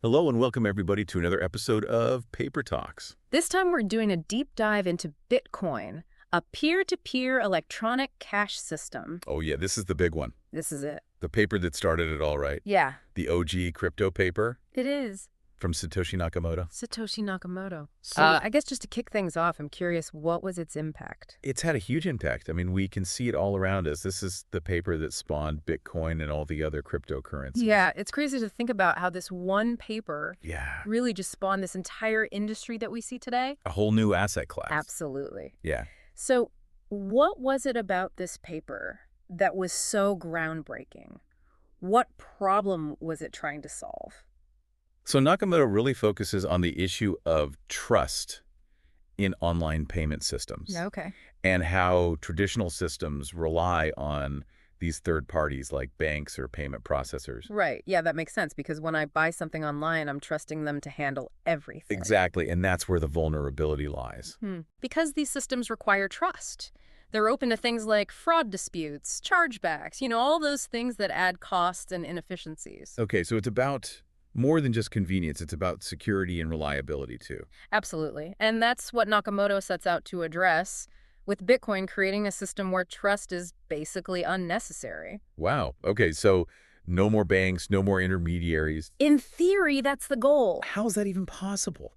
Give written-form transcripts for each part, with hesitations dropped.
Hello and welcome everybody to another episode of Paper Talks. This time we're doing a deep dive into Bitcoin, a peer-to-peer electronic cash system. Oh yeah, this is the big one. This is it. The paper that started it all, right? Yeah, The OG crypto paper it is. from Satoshi Nakamoto. Satoshi Nakamoto. I guess just to kick things off, I'm curious, what was its impact? It's had a huge impact. I mean, we can see it all around us. This is the paper that spawned Bitcoin and all the other cryptocurrencies. Yeah, it's crazy to think about how this one paper Yeah. really just spawned this entire industry that we see today. A whole new asset class. Absolutely. Yeah. So what was it about this paper that was so groundbreaking? What problem was it trying to solve? So Nakamoto really focuses on the issue of trust in online payment systems. Okay. And how traditional systems rely on these third parties like banks or payment processors. Right. Yeah, that makes sense because when I buy something online, I'm trusting them to handle everything. Exactly, and that's where the vulnerability lies. Because these systems require trust. They're open to things like fraud disputes, chargebacks, all those things that add costs and inefficiencies. Okay, so it's about more than just convenience. It's about security and reliability, too. Absolutely. And that's what Nakamoto sets out to address, with Bitcoin creating a system where trust is basically unnecessary. Wow. Okay, so no more banks, no more intermediaries. In theory, that's the goal. How's that even possible?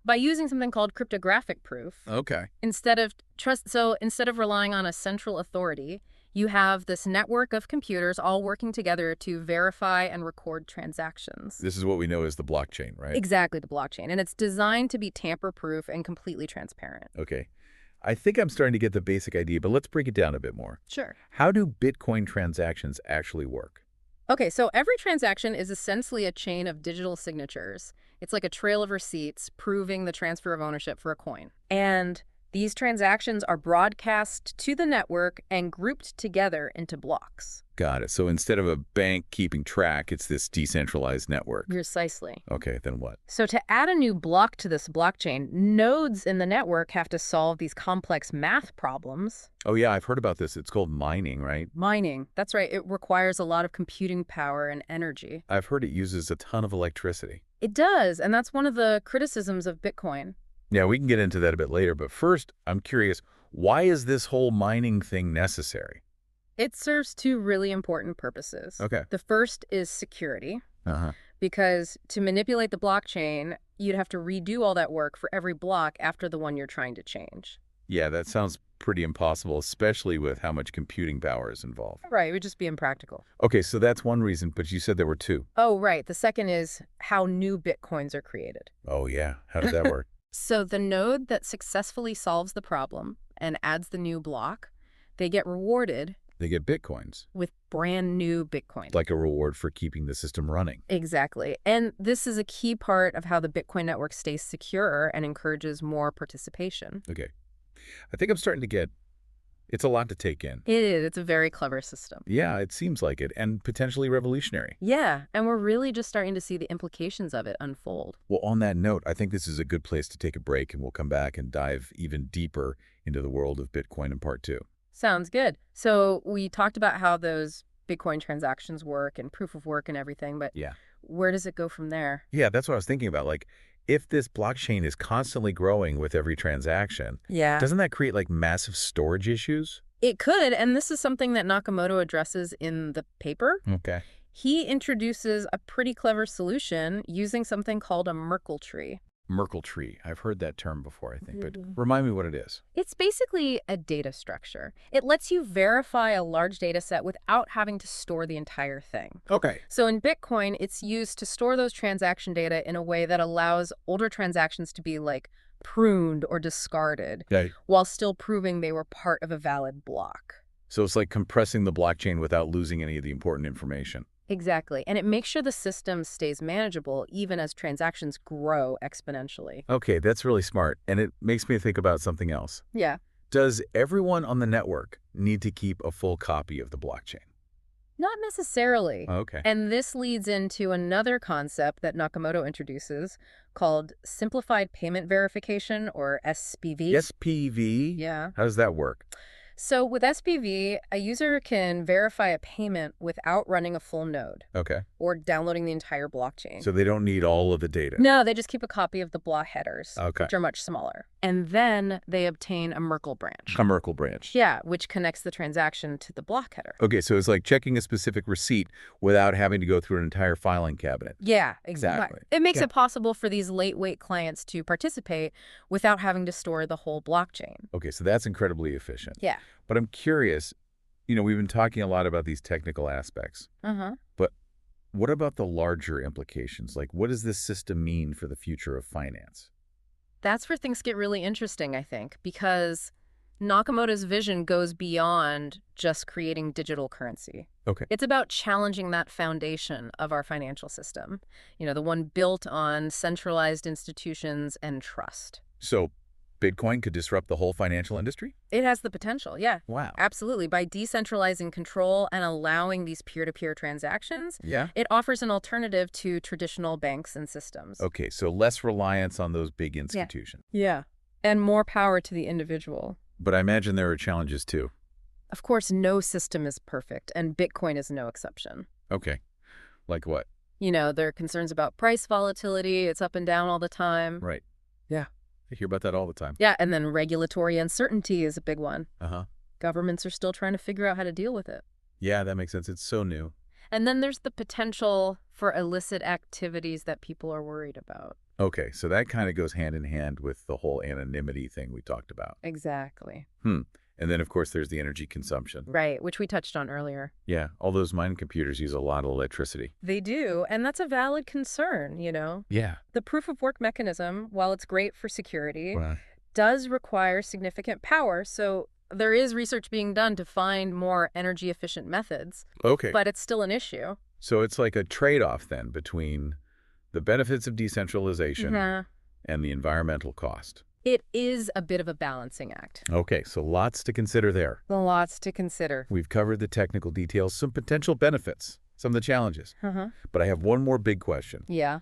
By using something called cryptographic proof, Okay. instead of relying on a central authority, you have this network of computers all working together to verify and record transactions. This is what we know as the blockchain, right? Exactly, the blockchain. And it's designed to be tamper-proof and completely transparent. Okay. I think I'm starting to get the basic idea, but let's break it down a bit more. Sure. How do Bitcoin transactions actually work? Okay, so every transaction is essentially a chain of digital signatures. It's like a trail of receipts proving the transfer of ownership for a coin. And these transactions are broadcast to the network and grouped together into blocks. Got it. So instead of a bank keeping track, it's this decentralized network. Precisely. Okay, then what? So to add a new block to this blockchain, nodes in the network have to solve these complex math problems. Oh yeah, I've heard about this. It's called mining, right? Mining. That's right. It requires a lot of computing power and energy. I've heard it uses a ton of electricity. It does, and that's one of the criticisms of Bitcoin. Yeah, we can get into that a bit later, but first, I'm curious, why is this whole mining thing necessary? It serves two really important purposes. Okay. The first is security, Uh-huh. because to manipulate the blockchain, you'd have to redo all that work for every block after the one you're trying to change. Yeah, that sounds pretty impossible, especially with how much computing power is involved. Right, it would just be impractical. Okay, so that's one reason, but you said there were two. Oh, right. The second is how new Bitcoins are created. Oh yeah, how does that work? So the node that successfully solves the problem and adds the new block, they get rewarded They get Bitcoins, with brand new Bitcoin. like a reward for keeping the system running. Exactly. And this is a key part of how the Bitcoin network stays secure and encourages more participation. Okay. I think I'm starting to get, it's a lot to take in. It is. It's a very clever system. Yeah, it seems like it, and potentially revolutionary. Yeah, and we're really just starting to see the implications of it unfold. Well, on that note, I think this is a good place to take a break, and we'll come back and dive even deeper into the world of Bitcoin in part two. Sounds good. So we talked about how those Bitcoin transactions work and proof of work and everything, but Yeah. where does it go from there? Yeah, that's what I was thinking about. Like, if this blockchain is constantly growing with every transaction, Yeah. doesn't that create like massive storage issues? It could, and this is something that Nakamoto addresses in the paper. Okay. He introduces a pretty clever solution using something called a Merkle tree. Merkle tree. I've heard that term before, I think, but Mhm. remind me what it is. It's basically a data structure. It lets you verify a large data set without having to store the entire thing. Okay. So in Bitcoin, it's used to store those transaction data in a way that allows older transactions to be like pruned or discarded Okay. while still proving they were part of a valid block. So it's like compressing the blockchain without losing any of the important information. Exactly. And it makes sure the system stays manageable even as transactions grow exponentially. Okay, that's really smart. And it makes me think about something else. Yeah. Does everyone on the network need to keep a full copy of the blockchain? Not necessarily. Okay. And this leads into another concept that Nakamoto introduces called simplified payment verification, or SPV. SPV? Yeah. How does that work? So with SPV, a user can verify a payment without running a full node Okay. or downloading the entire blockchain. So they don't need all of the data. No, they just keep a copy of the block headers, Okay. which are much smaller. And then they obtain a Merkle branch. A Merkle branch. Yeah, which connects the transaction to the block header. Okay, so it's like checking a specific receipt without having to go through an entire filing cabinet. Yeah, exactly. It makes Yeah. it possible for these lightweight clients to participate without having to store the whole blockchain. Okay, so that's incredibly efficient. Yeah. But I'm curious, we've been talking a lot about these technical aspects, Uh-huh. but what about the larger implications? Like, what does this system mean for the future of finance? That's where things get really interesting, I think, because Nakamoto's vision goes beyond just creating digital currency. Okay. It's about challenging that foundation of our financial system, the one built on centralized institutions and trust. So Bitcoin could disrupt the whole financial industry? It has the potential, yeah. Wow. Absolutely. By decentralizing control and allowing these peer-to-peer transactions, Yeah. it offers an alternative to traditional banks and systems. Okay, so less reliance on those big institutions. Yeah. And more power to the individual. But I imagine there are challenges too. Of course, no system is perfect, and Bitcoin is no exception. Okay. Like what? There are concerns about price volatility. It's up and down all the time. Right. Yeah. I hear about that all the time. Yeah, and then regulatory uncertainty is a big one. Uh-huh. Governments are still trying to figure out how to deal with it. Yeah, that makes sense. It's so new. And then there's the potential for illicit activities that people are worried about. Okay, so that kind of goes hand in hand with the whole anonymity thing we talked about. Exactly. And then, of course, there's the energy consumption. Right, which we touched on earlier. Yeah, all those mining computers use a lot of electricity. They do, and that's a valid concern, Yeah. The proof-of-work mechanism, while it's great for security, Wow. does require significant power, so there is research being done to find more energy-efficient methods, Okay. but it's still an issue. So it's like a trade-off then between the benefits of decentralization and the environmental cost. It is a bit of a balancing act. Okay, so lots to consider there. Lots to consider. We've covered the technical details, some potential benefits, some of the challenges. But I have one more big question. Yeah.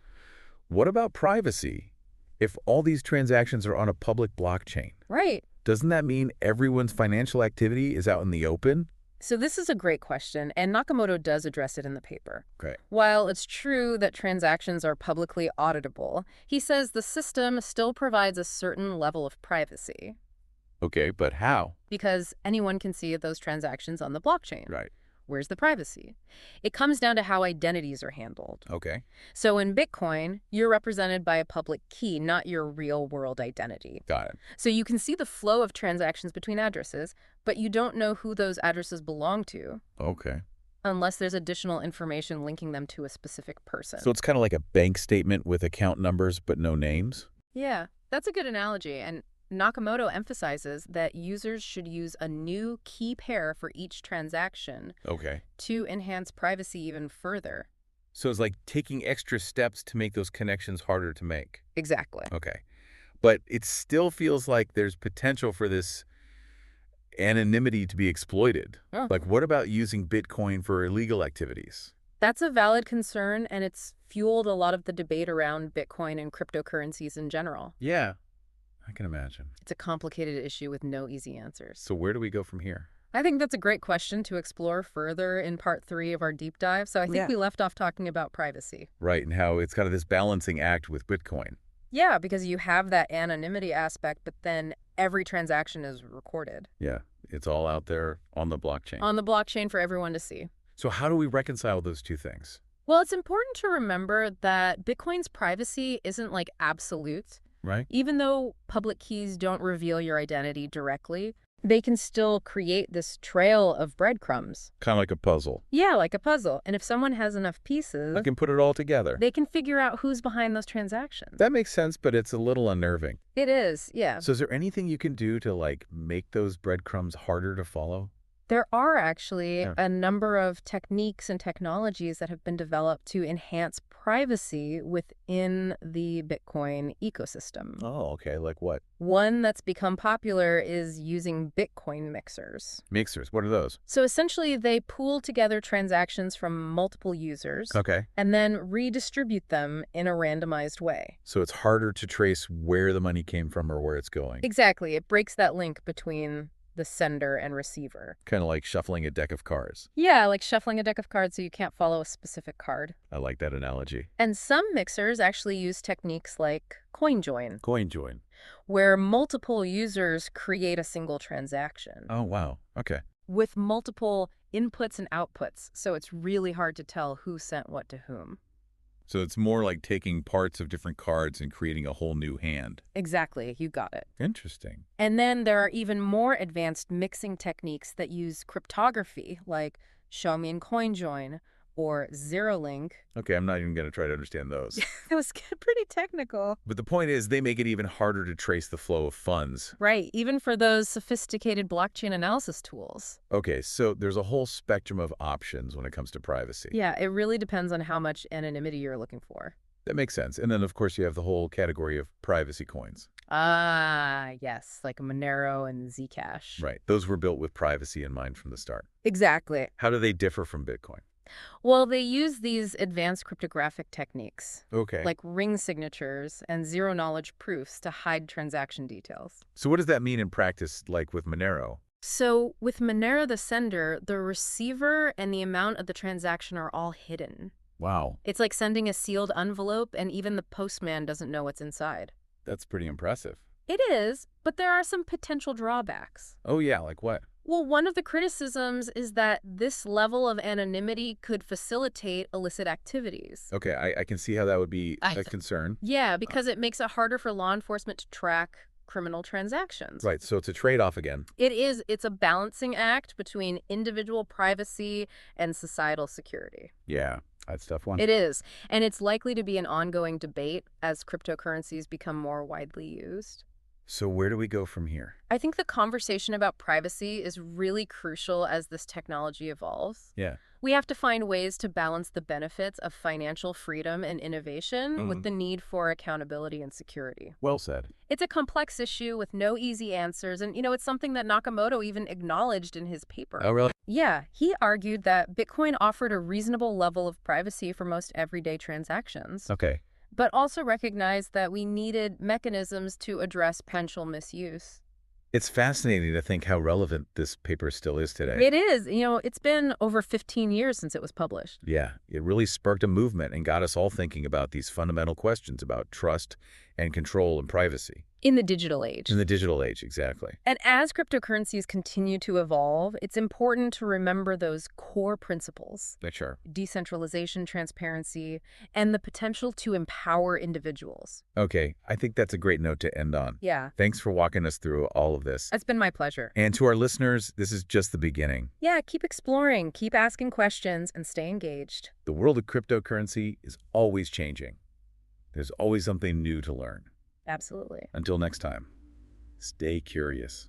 What about privacy? If all these transactions are on a public blockchain, Right. doesn't that mean everyone's financial activity is out in the open? So this is a great question, and Nakamoto does address it in the paper. Okay. While it's true that transactions are publicly auditable, he says the system still provides a certain level of privacy Okay, but how? because anyone can see those transactions on the blockchain. Right. Where's the privacy? It comes down to how identities are handled. Okay. So in Bitcoin, you're represented by a public key, not your real-world identity. Got it. So you can see the flow of transactions between addresses, but you don't know who those addresses belong to Okay. unless there's additional information linking them to a specific person. So it's kind of like a bank statement with account numbers but no names? Yeah, that's a good analogy. And Nakamoto emphasizes that users should use a new key pair for each transaction Okay. to enhance privacy even further. So it's like taking extra steps to make those connections harder to make. Exactly. Okay. But it still feels like there's potential for this anonymity to be exploited. Oh. Like, what about using Bitcoin for illegal activities? That's a valid concern, and it's fueled a lot of the debate around Bitcoin and cryptocurrencies in general. Yeah, I can imagine. It's a complicated issue with no easy answers. So where do we go from here? I think that's a great question to explore further in part 3 of our deep dive. So I think we left off talking about privacy. Right, and how it's kind of this balancing act with Bitcoin. Yeah, because you have that anonymity aspect, but then every transaction is recorded. Yeah, it's all out there on the blockchain. On the blockchain for everyone to see. So how do we reconcile those two things? Well, it's important to remember that Bitcoin's privacy isn't like absolute. Right? Even though public keys don't reveal your identity directly, they can still create this trail of breadcrumbs. Kind of like a puzzle. Yeah, like a puzzle. And if someone has enough pieces, I can put it all together. they can figure out who's behind those transactions. That makes sense, but it's a little unnerving. It is, yeah. So is there anything you can do to, like, make those breadcrumbs harder to follow? There are actually Yeah. a number of techniques and technologies that have been developed to enhance privacy within the Bitcoin ecosystem. Oh, okay. Like what? One that's become popular is using Bitcoin mixers. Mixers. What are those? So essentially, they pool together transactions from multiple users Okay. and then redistribute them in a randomized way. So it's harder to trace where the money came from or where it's going. Exactly. It breaks that link between the sender and receiver. Kind of like shuffling a deck of cards. Yeah, like shuffling a deck of cards so you can't follow a specific card. I like that analogy. And some mixers actually use techniques like coin join, Coin join. where multiple users create a single transaction Oh, wow. Okay. with multiple inputs and outputs, so it's really hard to tell who sent what to whom. So it's more like taking parts of different cards and creating a whole new hand. Exactly, you got it. Interesting. And then there are even more advanced mixing techniques that use cryptography, like show me and coin join or zero link. Okay, I'm not even going to try to understand those. It was pretty technical. But the point is, they make it even harder to trace the flow of funds. Right, even for those sophisticated blockchain analysis tools. Okay, so there's a whole spectrum of options when it comes to privacy. Yeah, it really depends on how much anonymity you're looking for. That makes sense. And then, of course, you have the whole category of privacy coins. Ah, yes, like Monero and Zcash. Right. Those were built with privacy in mind from the start. Exactly. How do they differ from Bitcoin? Well, they use these advanced cryptographic techniques, Okay. like ring signatures and zero-knowledge proofs to hide transaction details. So what does that mean in practice, like with Monero? So with Monero the sender, the receiver and the amount of the transaction are all hidden. Wow. It's like sending a sealed envelope and even the postman doesn't know what's inside. That's pretty impressive. It is, but there are some potential drawbacks. Oh, yeah, like what? Well, one of the criticisms is that this level of anonymity could facilitate illicit activities. Okay, I can see how that would be a concern. Yeah, because it makes it harder for law enforcement to track criminal transactions. Right, so it's a trade-off again. It is. It's a balancing act between individual privacy and societal security. Yeah, that's a tough one. It is. And it's likely to be an ongoing debate as cryptocurrencies become more widely used. So where do we go from here? I think the conversation about privacy is really crucial as this technology evolves. Yeah. We have to find ways to balance the benefits of financial freedom and innovation with the need for accountability and security. Well said. It's a complex issue with no easy answers, and, it's something that Nakamoto even acknowledged in his paper. Oh, really? Yeah, he argued that Bitcoin offered a reasonable level of privacy for most everyday transactions, Okay. but also recognized that we needed mechanisms to address potential misuse. It's fascinating to think how relevant this paper still is today. It is. It's been over 15 years since it was published. Yeah, it really sparked a movement and got us all thinking about these fundamental questions about trust and control and privacy. In the digital age. In the digital age, exactly. And as cryptocurrencies continue to evolve, it's important to remember those core principles: Sure. decentralization, transparency, and the potential to empower individuals. Okay, I think that's a great note to end on. Yeah. Thanks for walking us through all of this. It's been my pleasure. And to our listeners, this is just the beginning. Yeah, keep exploring, keep asking questions, and stay engaged. The world of cryptocurrency is always changing. There's always something new to learn. Absolutely. Until next time, stay curious.